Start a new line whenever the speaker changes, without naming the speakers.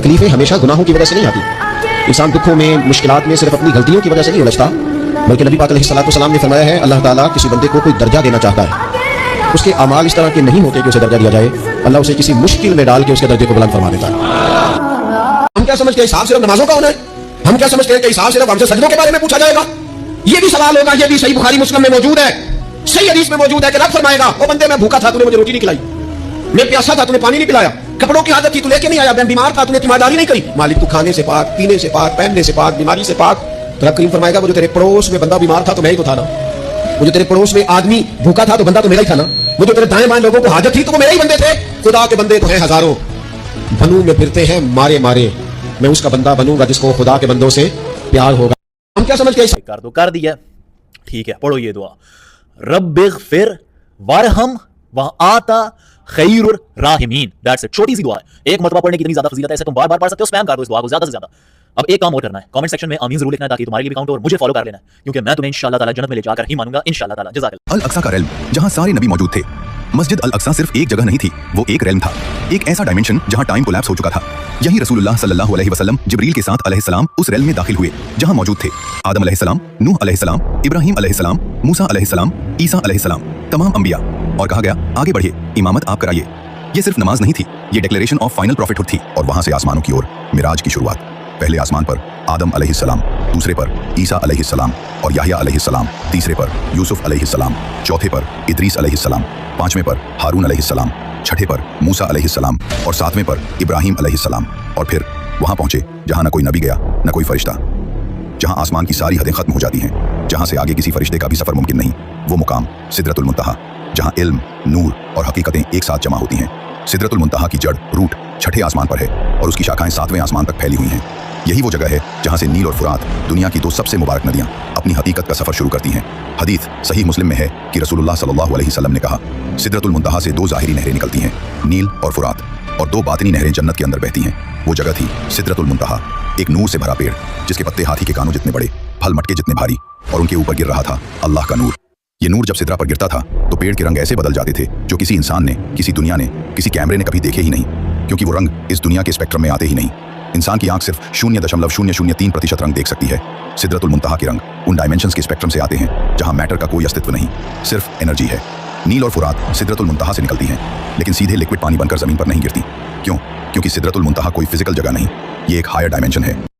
तकलीफें हमेशा गुनाहों की वजह से नहीं आती। इंसान दुखों में, मुश्किलात में सिर्फ अपनी गलतियों की वजह से नहीं उलझता, बल्कि नबी पाक अलैहिस्सलाम ने फरमाया है, अल्लाह ताला किसी बंदे को कोई दर्जा देना चाहता है, उसके अमाल इस तरह के नहीं होते कि उसे दर्जा दिया जाए, अल्लाह उसे किसी मुश्किल में डाल के उसके दर्जे को बुलंद फरमा देता है। हम क्या समझते हैं हिसाब सिर्फ नमाजों का होना है? हम क्या समझते हैं कि हिसाब सिर्फ हमसे सजदों के बारे में पूछा जाएगा? ये भी सवाल होगा, ये भी सही बुखारी मुस्लिम में मौजूद है, सही हदीस में मौजूद है कि रब फरमाएगा, ओ बंदे मैं भूखा था, तूने मुझे रोटी नहीं खिलाई, मैं प्यासा था, तूने पानी नहीं पिलाया, कपड़ों की आदत थी, तू लेके नहीं आया, मैं बीमार था, तूने तीमारदारी नहीं करी। मालिक तू खाने से पाक, पीने से पाक, पहनने से पाक, बीमारी से पाक। तो रब करीम फरमाएगा, वो जो तेरे पड़ोस में बंदा बीमार था तो मैं ही तो था ना, वो जो तेरे पड़ोस में आदमी भूखा था तो बंदा तो मेरा ही था ना, वो जो तेरे दाएं बाएं लोगों को हाजत थी तो वो मेरे ही बंदे थे। खुदा के बंदे तो हैं हजारों, बनू में फिरते हैं मारे मारे, मैं उसका बंदा बनूंगा जिसको खुदा के बंदों से प्यार होगा। हम क्या समझ के
कर दिया, ठीक है, पढ़ो ये दुआ, रब्बिग़फिर वरहम व आता खैरुर राहिमीन। दैट्स इट, छोटी सी दुआ है, एक मरतबा पढ़ने की इतनी ज्यादा फजीलत है, ऐसे तुम बार बार पढ़ सकते हो, स्पैम कर दो इस दुआ को ज्यादा से ज्यादा। अब एक काम और करना है, कमेंट सेक्शन में आमीन जरूर लिखना है ताकि तुम्हारे लिए भी काउंट हो, और मुझे फॉलो कर लेना है, क्योंकि मैं तुम्हें इंशाअल्लाह ताला जन्नत में ले जाकर ही मानूंगा इंशाअल्लाह ताला। जज़ाकल्लाह।
अल अक्सा का रेल्म, जहां सारे नबी मौजूद थे। मस्जिद अल अक्सा सिर्फ एक जगह नहीं थी, वो एक रेल्म था, एक ऐसा डायमेंशन जहां टाइम कोलैप्स हो चुका था। यही रसूलुल्लाह सल्लल्लाहु अलैहि वसल्लम जिब्रील के साथ अलैहिस्सलाम उस रेल्म में दाखिल हुए जहां मौजूद थे आदम अलैहिस्सलाम, नूह अलैहिस्सलाम, इब्राहीम अलैहिस्सलाम, मूसा अलैहिस्सलाम, ईसा अलैहिस्सलाम, तमाम अंबिया। और कहा गया, आगे बढ़िए, इमामत आप कराइए। ये सिर्फ नमाज नहीं थी, ये डिक्लेरेशन ऑफ फाइनल प्रॉफिटहुड थी। और वहां से आसमानों की ओर मिराज की शुरुआत। पहले आसमान पर आदम अलैहिस्सलाम, दूसरे पर ईसा अलैहिस्सलाम और याह्या अलैहिस्सलाम, तीसरे पर यूसुफ अलैहिस्सलाम, चौथे पर इदरीस अलैहिस्सलाम, पांचवें पर हारून अलैहिस्सलाम, छठे पर मूसा अलैहिस्सलाम और सातवें पर इब्राहीम अलैहिस्सलाम। और फिर वहां पहुंचे जहां न कोई नबी गया न कोई फरिश्ता, जहां आसमान की सारी हदें खत्म हो जाती हैं, जहां से आगे किसी फरिश्ते का भी सफर मुमकिन नहीं। वो मुकाम सिदरतुल मुंतहा, जहां इल्म, नूर और हकीकतें एक साथ जमा होती हैं। सिदरतुल मुंतहा की जड़, रूट छठे आसमान पर है और उसकी शाखाएं सातवें आसमान तक फैली हुई हैं। यही वो जगह है जहां से नील और फुरात, दुनिया की दो सबसे मुबारक नदियां, अपनी हकीकत का सफर शुरू करती हैं। हदीस सही मुस्लिम में है कि रसूलुल्लाह सल्लल्लाहु अलैहि वसल्लम ने कहा, सिदरतुल मुंतहा से दो ज़ाहिरी नहरें निकलती हैं, नील और फुरात, और दो बातिनी नहरें जन्नत के अंदर बहती हैं। वो जगह थी सिदरतुल मुंतहा, एक नूर से भरा पेड़ जिसके पत्ते हाथी के कानों जितने बड़े, फल मटके जितने भारी, और उनके ऊपर गिर रहा था अल्लाह का नूर। ये नूर जब सिदरा पर गिरता था तो पेड़ के रंग ऐसे बदल जाते थे जो किसी इंसान ने, किसी दुनिया ने, किसी कैमरे ने कभी देखे ही नहीं, क्योंकि वो रंग इस दुनिया के स्पेक्ट्रम में आते ही नहीं। इंसान की आंख सिर्फ 0.003% रंग देख सकती है। सिदरतुल मुंतहा के रंग उन डायमेंशंस के स्पेक्ट्रम से आते हैं जहां मैटर का कोई अस्तित्व नहीं, सिर्फ एनर्जी है। नील और फुरात सिदरतुल मुंतहा से निकलती हैं, लेकिन सीधे लिक्विड पानी बनकर जमीन पर नहीं गिरती। क्यों? क्योंकि सिदरतुल मुंतहा कोई फिजिकल जगह नहीं, ये एक हायर डायमेंशन है।